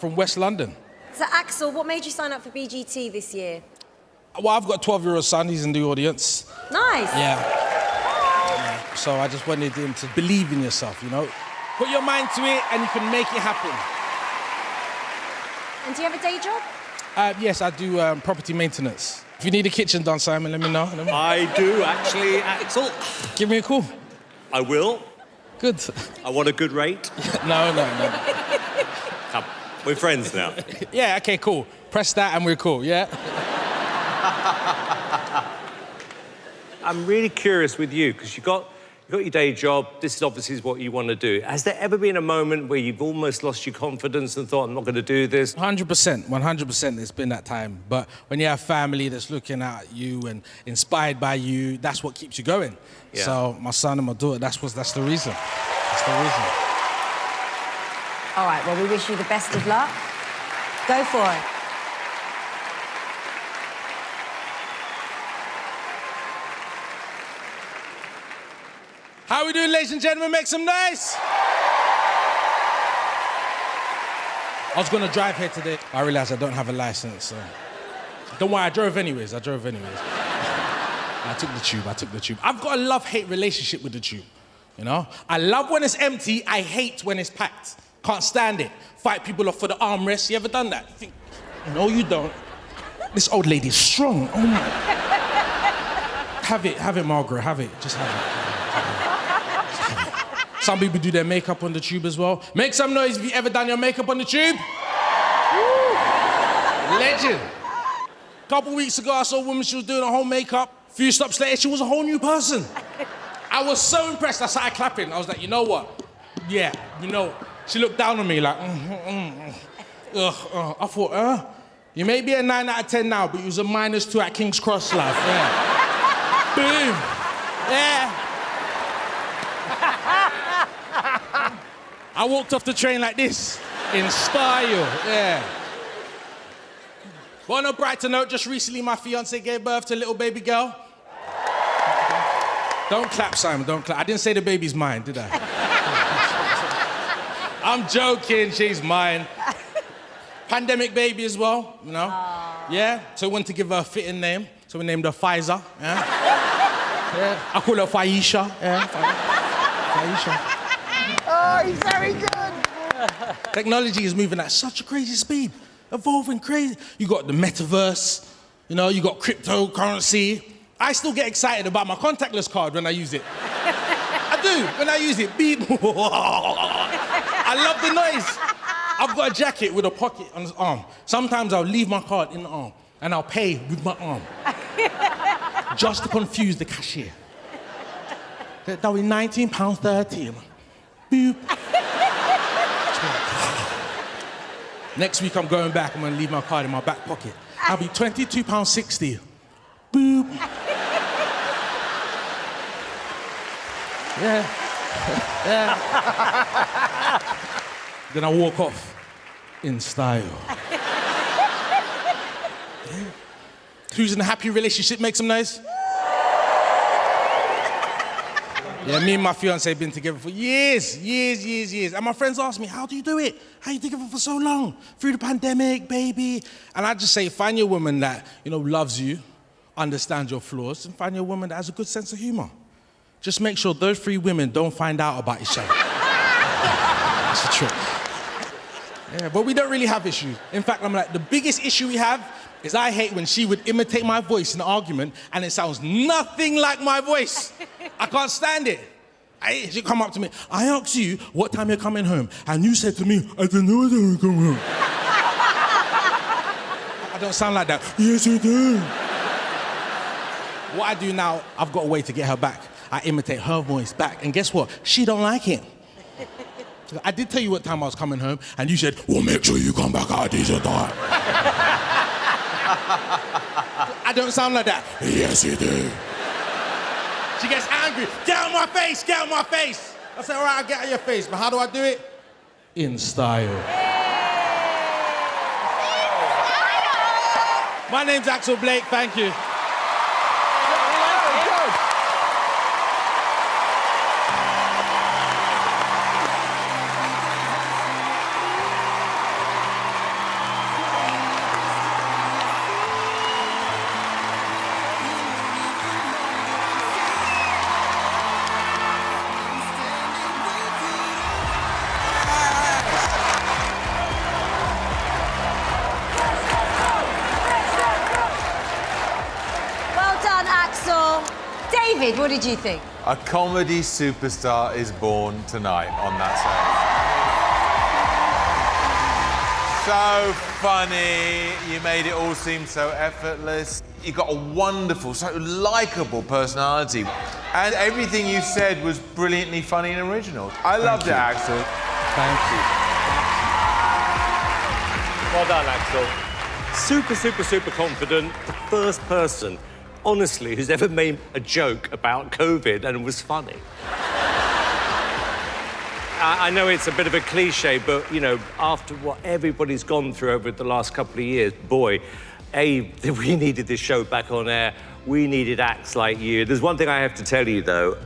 from West London. So, Axel, what made you sign up for BGT this year? Well, I've got a 12-year-old son. He's in the audience. Nice. Yeah. So I just wanted him to believe in yourself, you know? Put your mind to it and you can make it happen. And do you have a day job? Yes, I do property maintenance. If you need a kitchen done, Simon, let me know. I do, actually, Axel. Give me a call. I will. Good. I want a good rate. No. Come, we're friends now. Yeah, okay, cool. Press that and we're cool, yeah? I'm really curious with you, because you got your day job. This is obviously what you want to do. Has there ever been a moment where you've almost lost your confidence and thought, I'm not going to do this? 100%, there's been that time. But when you have family that's looking at you and inspired by you, that's what keeps you going. Yeah. So my son and my daughter, that's the reason. That's the reason. All right, well, we wish you the best of luck. Go for it. How we doing, ladies and gentlemen? Make some noise. I was going to drive here today. I realised I don't have a license, so... Don't worry, I drove anyways. I took the tube. I've got a love-hate relationship with the tube, you know? I love when it's empty, I hate when it's packed. Can't stand it. Fight people off for the armrest. You ever done that? You think, no, you don't. This old lady's strong. Oh, my... Have it, Margaret, have it. Just have it. Some people do their makeup on the tube as well. Make some noise if you ever done your makeup on the tube. Woo. Legend. A couple weeks ago, I saw a woman, she was doing her whole makeup. A few stops later, she was a whole new person. I was so impressed, I started clapping. I was like, you know what? Yeah, you know. She looked down on me like, I thought, you may be a 9 out of 10 now, but you was a -2 at King's Cross, love. Yeah. Boom. Yeah. I walked off the train like this, in style, yeah. But on a brighter note, just recently my fiancé gave birth to a little baby girl. Don't clap, Simon, don't clap. I didn't say the baby's mine, did I? I'm joking, she's mine. Pandemic baby as well, you know? Aww. Yeah, so we wanted to give her a fitting name, so we named her Pfizer, yeah? Yeah. I call her Faisha, yeah? Faisha. Oh, he's very good. Technology is moving at such a crazy speed, evolving crazy. You got the metaverse, you know, you got cryptocurrency. I still get excited about my contactless card when I use it. I do, when I use it, beep. I love the noise. I've got a jacket with a pocket on his arm. Sometimes I'll leave my card in the arm and I'll pay with my arm. Just to confuse the cashier. That'll be £19.30. Boop. Next week I'm going back, I'm gonna leave my card in my back pocket. I'll be £22.60. Boop. Yeah. Yeah. Then I walk off in style. Yeah. Who's in a happy relationship? Make some noise. Yeah, me and my fiancé have been together for years. And my friends ask me, how do you do it? How are you together for so long? Through the pandemic, baby. And I just say, find your woman that, you know, loves you, understands your flaws, and find your woman that has a good sense of humor. Just make sure those 3 women don't find out about each other. That's the trick. Yeah, but we don't really have issues. In fact, I'm like, the biggest issue we have is I hate when she would imitate my voice in an argument and it sounds nothing like my voice. I can't stand it. She'd come up to me, I asked you what time you're coming home, and you said to me, I don't know when I'm coming home. I don't sound like that. Yes, you do. What I do now, I've got a way to get her back. I imitate her voice back, and guess what? She don't like it. I did tell you what time I was coming home, and you said, well, make sure you come back at a decent time. I don't sound like that. Yes, you do. She gets angry. Get out of my face, get out of my face. I say, all right, I'll get out of your face, but how do I do it? In style. My name's Axel Blake, thank you. David, what did you think? A comedy superstar is born tonight on that stage. So funny. You made it all seem so effortless. You got a wonderful, so likeable personality. And everything you said was brilliantly funny and original. I loved it, Axel. Thank you. Well done, Axel. Super, super, super confident. The first person, honestly, who's ever made a joke about COVID and was funny. I know it's a bit of a cliche, but, you know, after what everybody's gone through over the last couple of years, boy, we needed this show back on air. We needed acts like you. There's one thing I have to tell you, though.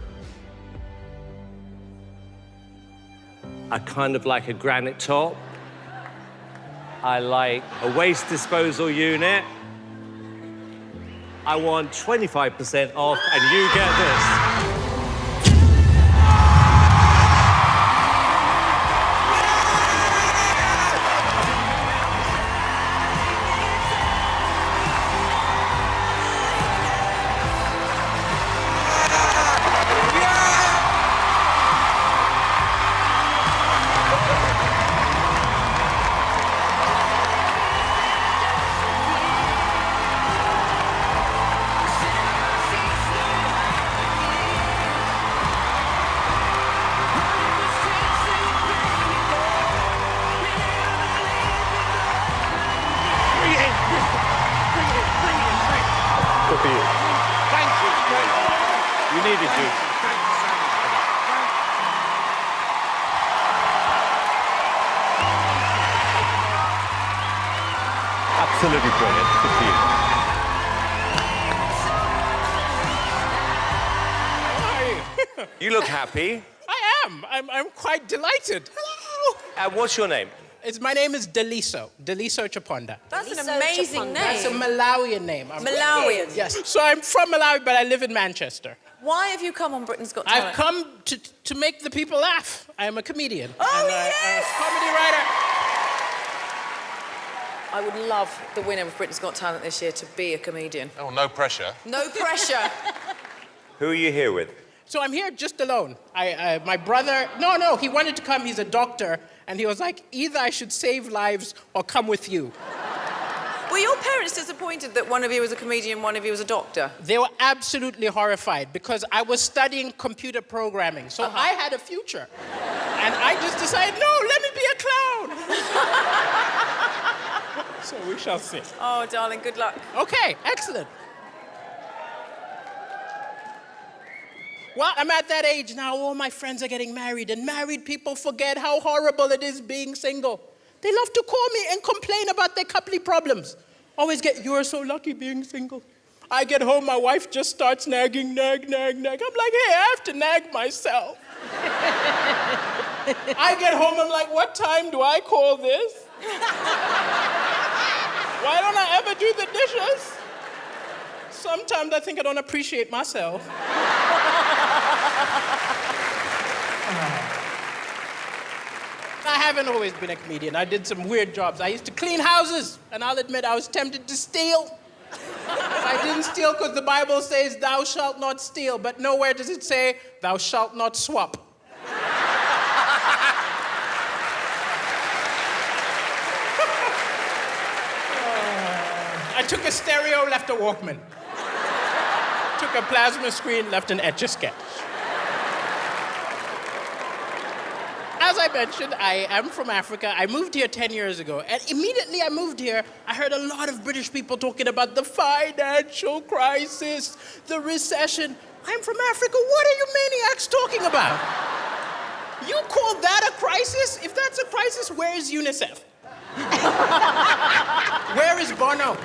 I kind of like a granite top. I like a waste disposal unit. I want 25% off, and you get this. You needed you. Absolutely brilliant. Good for you. Hi. You look happy. I am. I'm quite delighted. Hello. What's your name? My name is Daliso Chaponda. That's an amazing That's a name. Malawian name. Malawian? Yes. So I'm from Malawi, but I live in Manchester. Why have you come on Britain's Got Talent? I've come to make the people laugh. I'm a comedian. Oh, and yes! I'm a comedy writer. I would love the winner of Britain's Got Talent this year to be a comedian. Oh, no pressure. No pressure. Who are you here with? So I'm here just alone. My brother, no, he wanted to come. He's a doctor. And he was like, either I should save lives or come with you. Were your parents disappointed that one of you was a comedian, one of you was a doctor? They were absolutely horrified because I was studying computer programming. So I had a future. And I just decided, no, let me be a clown. So we shall see. Oh, darling, good luck. Okay, excellent. Well, I'm at that age now, all my friends are getting married, and married people forget how horrible it is being single. They love to call me and complain about their coupley problems. Always get, you're so lucky being single. I get home, my wife just starts nagging, nag. I'm like, hey, I have to nag myself. I get home, I'm like, what time do I call this? Why don't I ever do the dishes? Sometimes I think I don't appreciate myself. I haven't always been a comedian. I did some weird jobs. I used to clean houses, and I'll admit I was tempted to steal. I didn't steal because the Bible says, thou shalt not steal, but nowhere does it say, thou shalt not swap. I took a stereo, left a Walkman. Took a plasma screen, left an Etch-a-Sketch. As I mentioned, I am from Africa. I moved here 10 years ago. And immediately I moved here, I heard a lot of British people talking about the financial crisis, the recession. I'm from Africa. What are you maniacs talking about? You call that a crisis? If that's a crisis, where is UNICEF? Where is Bono?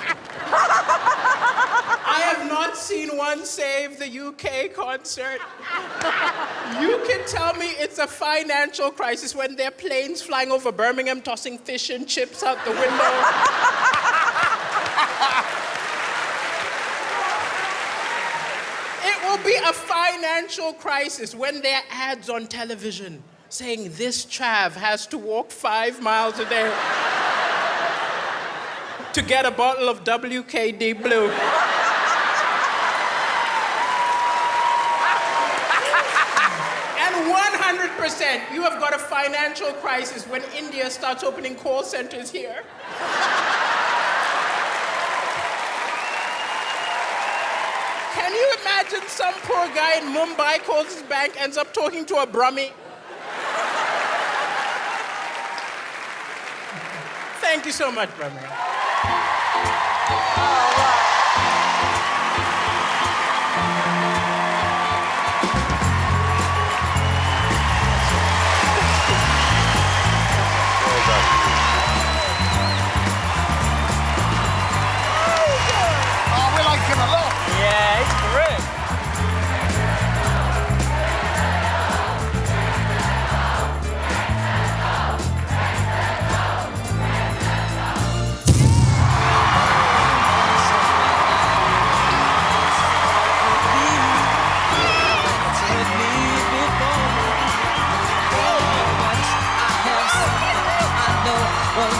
I have not seen one save the UK concert. You can tell me it's a financial crisis when there are planes flying over Birmingham tossing fish and chips out the window. It will be a financial crisis when there are ads on television saying this chav has to walk 5 miles a day to get a bottle of WKD Blue. 100%. You have got a financial crisis when India starts opening call centers here. Can you imagine some poor guy in Mumbai calls his bank, ends up talking to a Brahmi? Thank you so much, Brahmi. Oh, we like him a lot. Yeah, it's correct.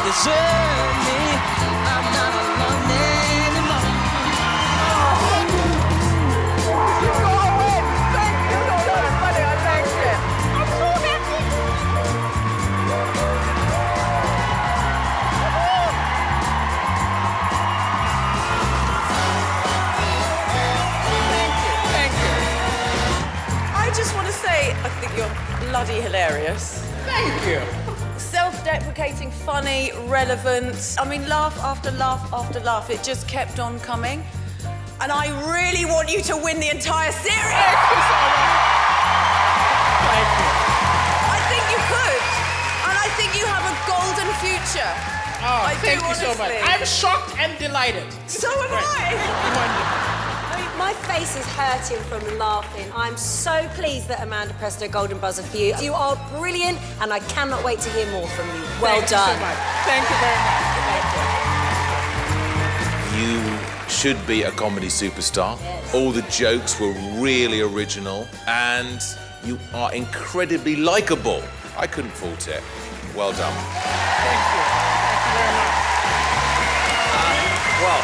Deserve me. I'm not alone anymore. You got a win. Thank you. No, that's funny. I thank you. I'm so happy. Thank you. I just want to say, I think you're bloody hilarious. Thank you. Self-deprecating, funny, relevant. I mean, laugh after laugh after laugh. It just kept on coming. And I really want you to win the entire series. Thank you so much. Thank you. I think you could. And I think you have a golden future. Oh, I do, thank you so much. honestly. I'm shocked and delighted. So am I. Wonderful. My face is hurting from laughing. I'm so pleased that Amanda pressed her golden buzzer for you. You are brilliant, and I cannot wait to hear more from you. Well Thank done. you so much. Thank you very much. Thank you. You should be a comedy superstar. All the jokes were really original, and you are incredibly likable. I couldn't fault it. Well done. Thank you. Thank you very much. Well,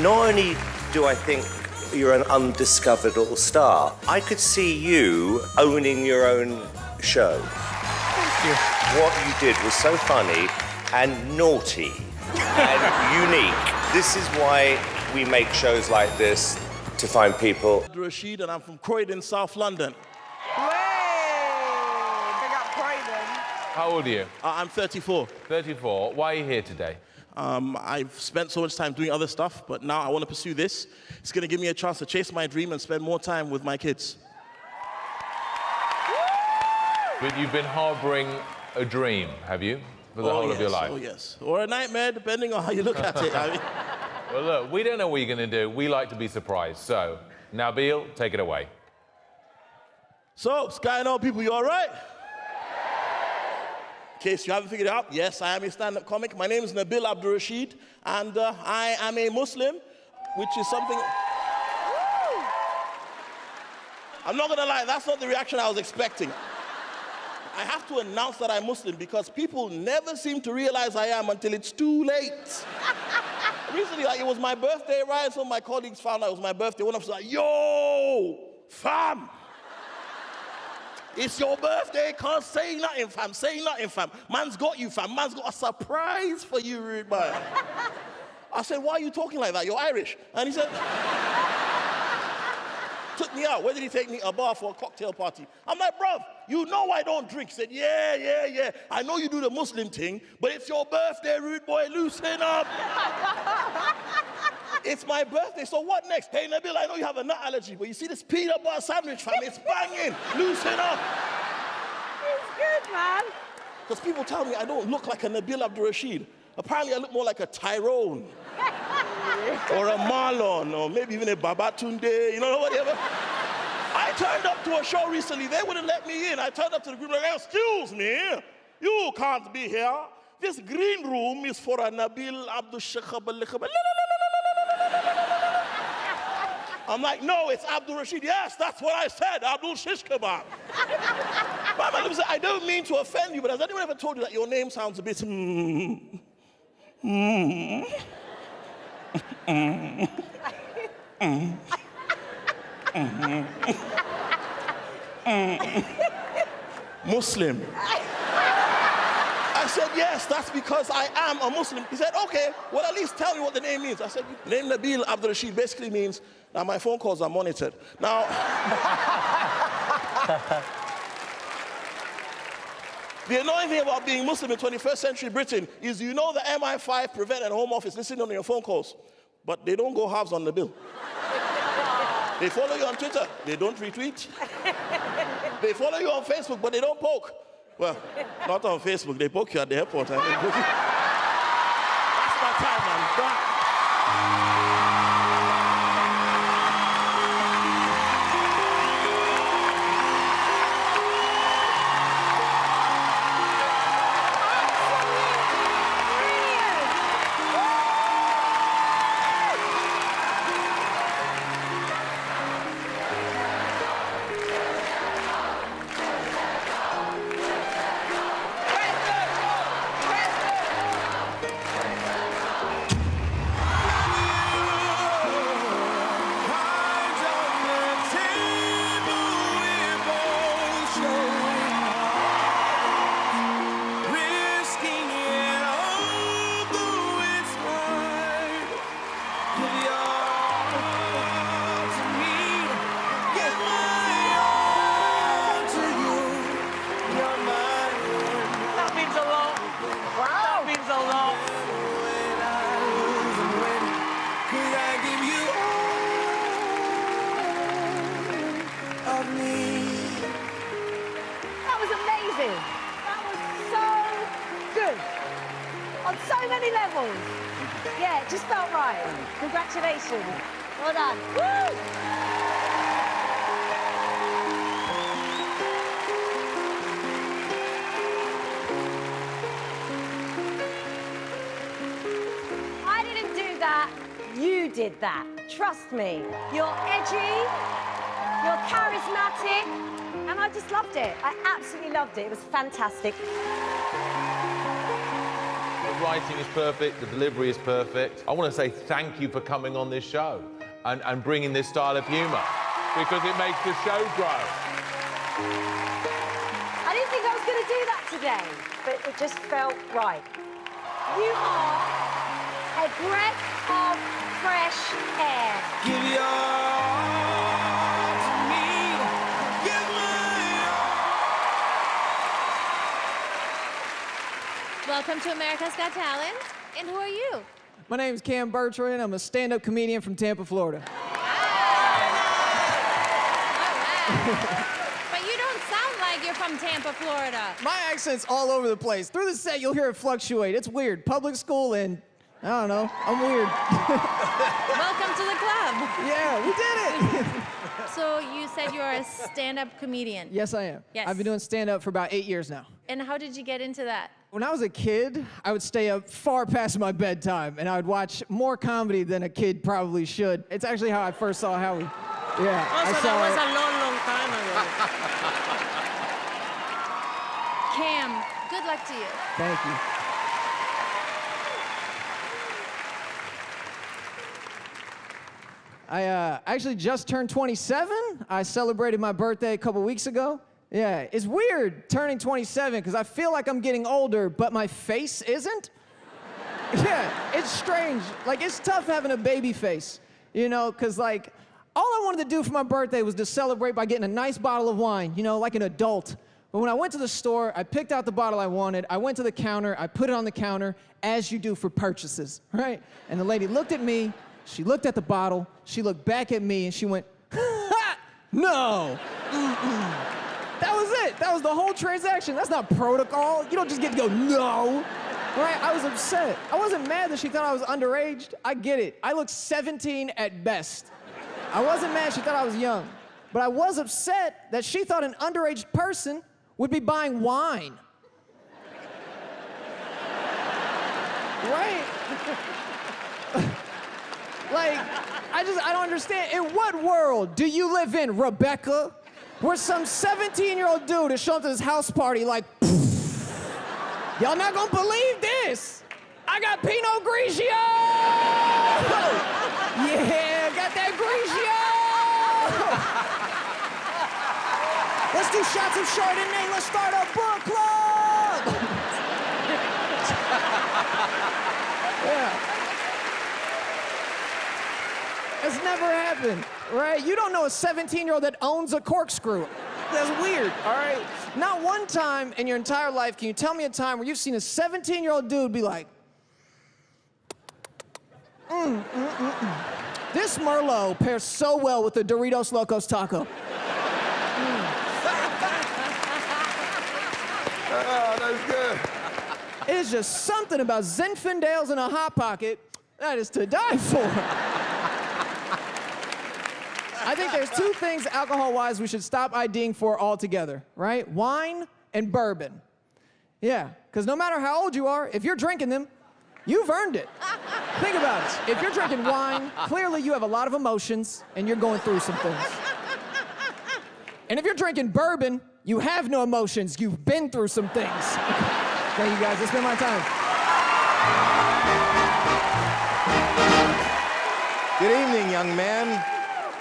not only do I think you're an undiscovered little star, I could see you owning your own show. Thank you. What you did was so funny and naughty and unique. This is why we make shows like this, to find people. Rashid, and I'm from Croydon, South London. Way. Big up Croydon. How old are you? I'm 34. 34. Why are you here today? I've spent so much time doing other stuff, but now I want to pursue this. It's going to give me a chance to chase my dream and spend more time with my kids. But you've been harboring a dream, have you? For the whole of your life? Oh, yes. Or a nightmare, depending on how you look at it. I mean, Well, look, we don't know what you're going to do. We like to be surprised. So, Nabil, take it away. so, Sky and all people, you all right? In case you haven't figured it out, yes, I am a stand-up comic. My name is Nabil Abdul Rashid, and I am a Muslim, which is something... I'm not gonna lie, that's not the reaction I was expecting. I have to announce that I'm Muslim because people never seem to realize I am until it's too late. Recently, like, it was my birthday, right? So my colleagues found out it was my birthday. One of them was like, yo, fam. It's your birthday, can't say nothing, fam. Say nothing, fam. Man's got you, fam. Man's got a surprise for you, rude boy. I said, why are you talking like that? You're Irish. And he said, took me out. Where did he take me? A bar for a cocktail party. I'm like, bruv, you know I don't drink. He said, yeah. I know you do the Muslim thing, but it's your birthday, rude boy. Loosen up. It's my birthday, so what next? Hey, Nabil, I know you have a nut allergy, but you see this peanut butter sandwich, fam? It's banging. Loosen up. It's good, man. Because people tell me I don't look like a Nabil Abdul Rashid. Apparently, I look more like a Tyrone. Or a Marlon, or maybe even a Babatunde, you know, whatever. I turned up to a show recently. They wouldn't let me in. I turned up to the group like, excuse me, you can't be here. This green room is for a Nabil Abdul Rashid. I'm like, no, it's Abdul Rashid. Yes, that's what I said, Abdul Shish Kebab. But listen, I don't mean to offend you, but has anyone ever told you that your name sounds a bit... Muslim. I said, yes, that's because I am a Muslim. He said, okay, well, at least tell me what the name means. I said, name Nabil Abdul Rashid basically means that my phone calls are monitored. Now, the annoying thing about being Muslim in 21st century Britain is you know the MI5 prevent and Home Office listening on your phone calls, but they don't go halves on the bill. They follow you on Twitter, they don't retweet. They follow you on Facebook, but they don't poke. Well, not on Facebook, they poke you at the airport. That's my time, man. That was amazing. That was so good. On so many levels. Yeah, it just felt right. Congratulations. Well done. Woo! I didn't do that. You did that. Trust me. You're edgy, you're charismatic, and I just loved it. I absolutely loved it. It was fantastic. The writing is perfect, the delivery is perfect. I want to say thank you for coming on this show and bringing this style of humour, because it makes the show grow. I didn't think I was going to do that today, but it just felt right. You are a breath of fresh air. Give your all to me. Give my all. Welcome to America's Got Talent. And who are you? My name's Cam Bertrand. I'm a stand-up comedian from Tampa, Florida. But you don't sound like you're from Tampa, Florida. My accent's all over the place. Through the set, you'll hear it fluctuate. It's weird. Public school and, I don't know, I'm weird. Welcome to the club. Yeah, we did it. So you said you're a stand-up comedian. Yes, I am. Yes. I've been doing stand-up for about 8 years now. And how did you get into that? When I was a kid, I would stay up far past my bedtime, and I would watch more comedy than a kid probably should. It's actually how I first saw Howie. Yeah, Oh, I so saw that was it. a long, long time ago. Cam, good luck to you. Thank you. I actually just turned 27. I celebrated my birthday a couple weeks ago. Yeah, it's weird turning 27 because I feel like I'm getting older, but my face isn't. Yeah, it's strange. Like, it's tough having a baby face, you know, because, like, all I wanted to do for my birthday was to celebrate by getting a nice bottle of wine, you know, like an adult. But when I went to the store, I picked out the bottle I wanted, I went to the counter, I put it on the counter, as you do for purchases, right? And the lady looked at me, she looked at the bottle, she looked back at me, and she went, ha! No! That was it. That was the whole transaction. That's not protocol. You don't just get to go, no. Right? I was upset. I wasn't mad that she thought I was underage. I get it. I look 17 at best. I wasn't mad she thought I was young. But I was upset that she thought an underage person would be buying wine. Right? Like, I don't understand. In what world do you live in, Rebecca? Where some 17-year-old dude is showing up to this house party like, y'all not gonna believe this. I got Pinot Grigio! Yeah, got that Grigio! Let's 2 shots of Chardonnay. Let's start a book club. Yeah. It's never happened, right? You don't know a 17-year-old that owns a corkscrew. That's weird, all right? Not one time in your entire life can you tell me a time where you've seen a 17-year-old dude be like, This Merlot pairs so well with the Doritos Locos Taco. Oh, that's good. It is just something about Zinfandels in a Hot Pocket that is to die for. I think there's 2 things alcohol-wise we should stop IDing for altogether, right? Wine and bourbon. Yeah, because no matter how old you are, if you're drinking them, you've earned it. Think about it. If you're drinking wine, clearly you have a lot of emotions and you're going through some things. And if you're drinking bourbon, you have no emotions. You've been through some things. Thank you guys. It's been my time. Good evening, young man.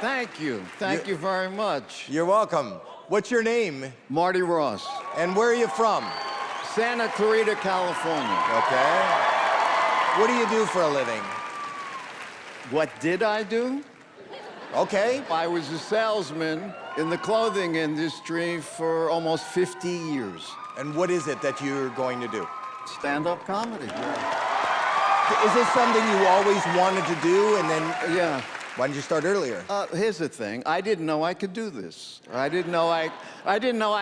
Thank you. Thank you very much. You're welcome. What's your name? Marty Ross. And where are you from? Santa Clarita, California. Okay. What do you do for a living? What did I do? Okay. I was a salesman in the clothing industry for almost 50 years. And what is it that you're going to do? Stand-up comedy. Is this something you always wanted to do and then... Yeah. Why didn't you start earlier? Here's the thing. I didn't know I could do this. I didn't know I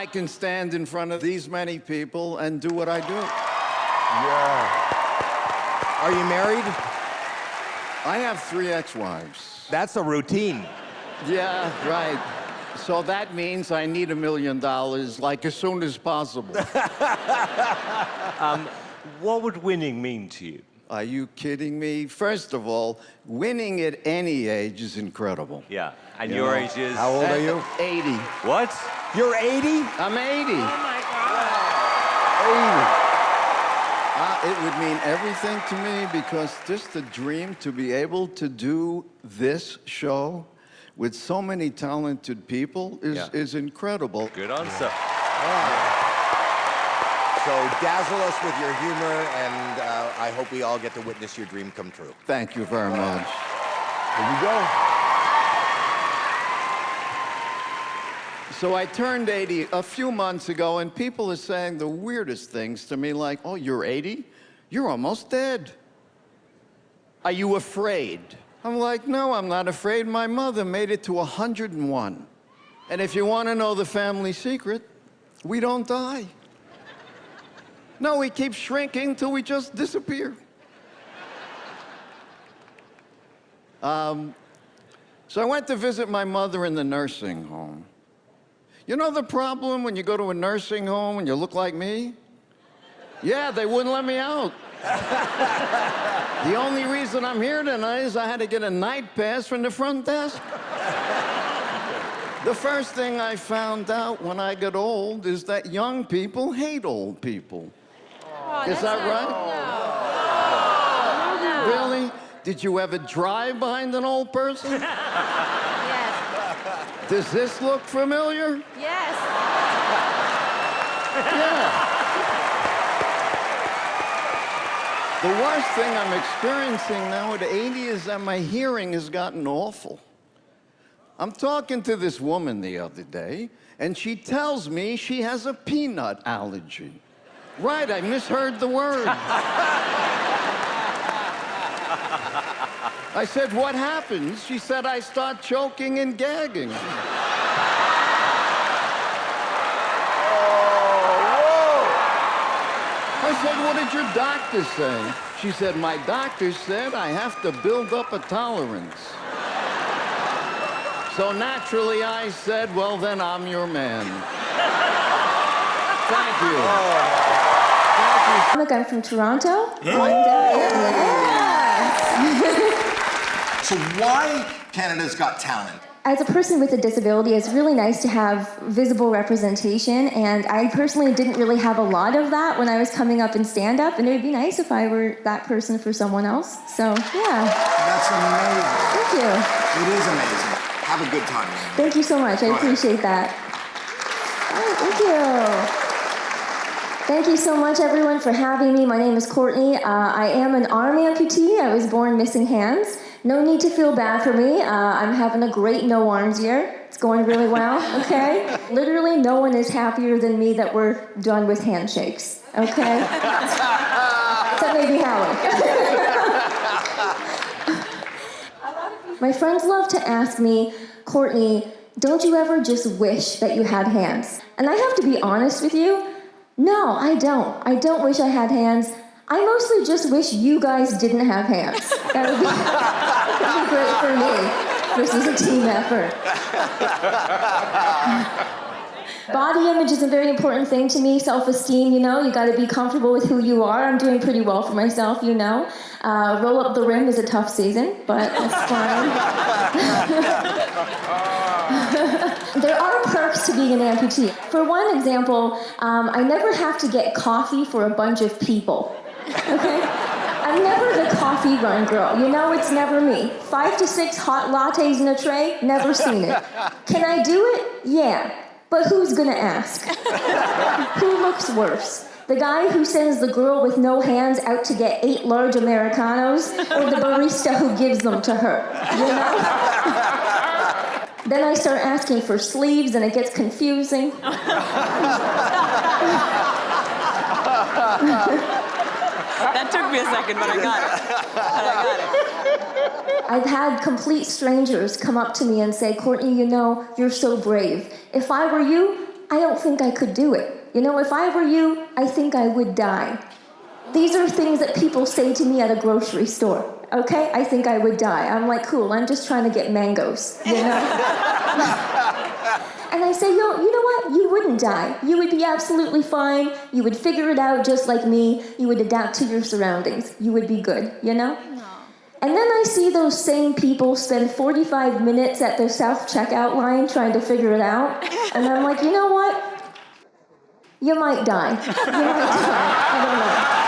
can stand in front of these many people and do what I do. Yeah. Are you married? I have 3 ex-wives. That's a routine. Yeah, right. So that means I need $1 million, like, as soon as possible. What would winning mean to you? Are you kidding me? First of all, winning at any age is incredible. Yeah. And your age is? How old are you? 80. What? You're 80? I'm 80. Oh, my God. 80. It would mean everything to me because just the dream to be able to do this show with so many talented people is incredible. Good answer. So dazzle us with your humor, and I hope we all get to witness your dream come true. Thank you very much. Here you go. So I turned 80 a few months ago, and people are saying the weirdest things to me, like, oh, you're 80? You're almost dead. Are you afraid? I'm like, no, I'm not afraid. My mother made it to 101. And if you want to know the family secret, we don't die. No, we keep shrinking till we just disappear. So I went to visit my mother in the nursing home. You know the problem when you go to a nursing home and you look like me? Yeah, they wouldn't let me out. The only reason I'm here tonight is I had to get a night pass from the front desk. The first thing I found out when I got old is that young people hate old people. Oh, is that right? No. Really? Did you ever drive behind an old person? Yes. Does this look familiar? Yes. Yeah. The worst thing I'm experiencing now at 80 is that my hearing has gotten awful. I'm talking to this woman the other day, and she tells me she has a peanut allergy. Right, I misheard the word. I said, what happens? She said, I start choking and gagging. I said, what did your doctor say? She said, my doctor said I have to build up a tolerance. So naturally I said, well, then I'm your man. Thank you. Look, I'm from Toronto. So why Canada's Got Talent? As a person with a disability, it's really nice to have visible representation, and I personally didn't really have a lot of that when I was coming up in stand-up, and it would be nice if I were that person for someone else. So, yeah. That's amazing. Thank you. It is amazing. Have a good time, man. Thank you so much. I appreciate that. Thank you. Thank you so much, everyone, for having me. My name is Courtney. I am an arm amputee. I was born missing hands. No need to feel bad for me. I'm having a great no arms year. It's going really well, okay? Literally, no one is happier than me that we're done with handshakes, okay? Except maybe Howard. My friends love to ask me, Courtney, don't you ever just wish that you had hands? And I have to be honest with you, no, I don't. I don't wish I had hands. I mostly just wish you guys didn't have hands. That would be great for me. This is a team effort. Body image is a very important thing to me. Self-esteem, you know, you got to be comfortable with who you are. I'm doing pretty well for myself, you know. Roll up the rim is a tough season, but that's fine. There are perks to being an amputee. For one example, I never have to get coffee for a bunch of people. Okay? I'm never the coffee run girl. You know, it's never me. 5 to 6 hot lattes in a tray, never seen it. Can I do it? Yeah. But who's gonna ask? Who looks worse? The guy who sends the girl with no hands out to get 8 large Americanos, or the barista who gives them to her, you know? Then I start asking for sleeves and it gets confusing. That took me a second, but I got it. I've had complete strangers come up to me and say, Courtney, you know, you're so brave. If I were you, I don't think I could do it. You know, if I were you, I think I would die. These are things that people say to me at a grocery store, okay? I think I would die. I'm like, cool, I'm just trying to get mangoes, you know? And I say, you know what? You wouldn't die. You would be absolutely fine. You would figure it out just like me. You would adapt to your surroundings. You would be good, you know? And then I see those same people spend 45 minutes at the self-checkout line trying to figure it out. And I'm like, you know what? You might die. You might die. I don't know.